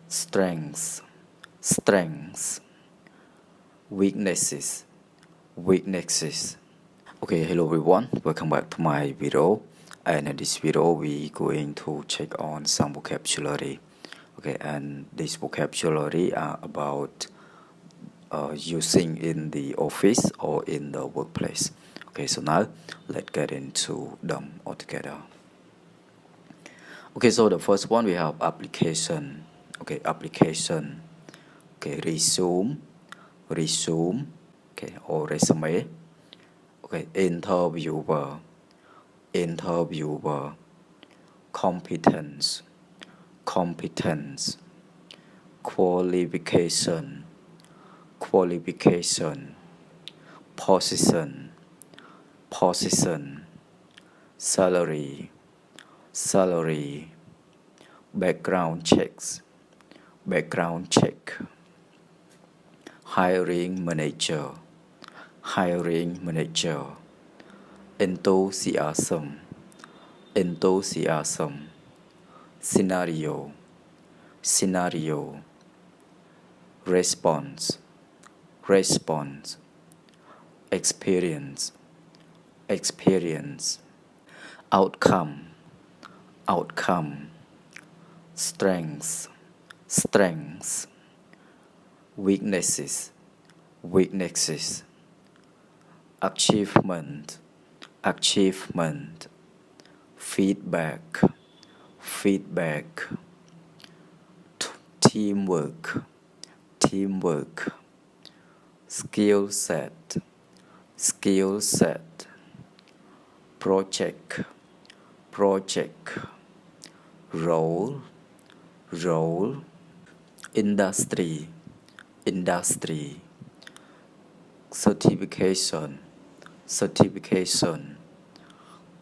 strengths, strengths, weaknesses, weaknesses. Okay, hello everyone, welcome back to my video, and in this video we going to check on some vocabulary. Okay, and this vocabulary are about using in the office or in the workplace. Okay, so now let's get into them altogether. Okay, so the first one we have application. Okay, application. Okay, resume, okay, or resume. Okay, interviewer, competence, qualification, position, salary, background check, hiring manager, enthusiasm, scenario, response, experience, outcome, strengths, weaknesses, achievement, feedback, teamwork, skill set, project, role, industry, certification,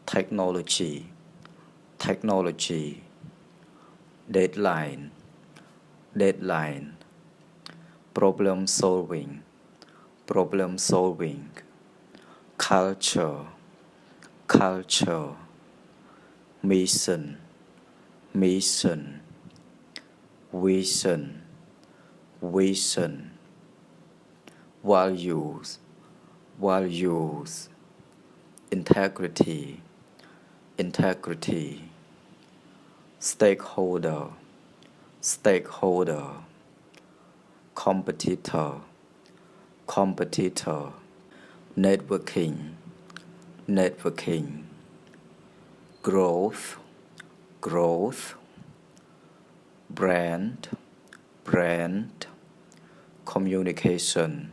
technology, deadline, problem solving, culture, mission, vision, values, integrity, stakeholder, competitor, networking, growth, brand, communication,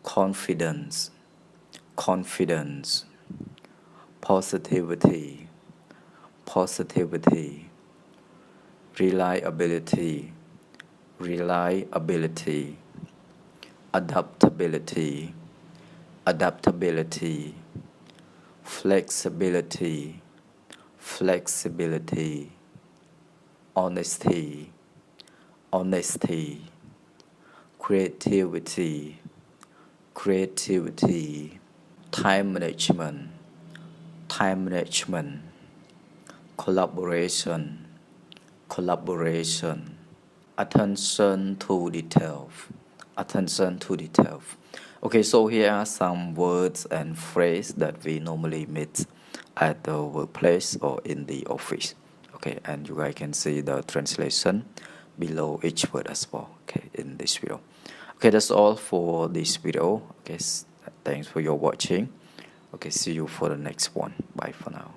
confidence, positivity, reliability, adaptability, flexibility, honesty, creativity, time management, collaboration, attention to detail, Okay, so here are some words and phrases that we normally meet at the workplace or in the office. Okay, and you guys can see the translation below each word as well. Okay, in this video. Okay, that's all for this video. Okay, thanks for your watching. Okay, see you for the next one. Bye for now.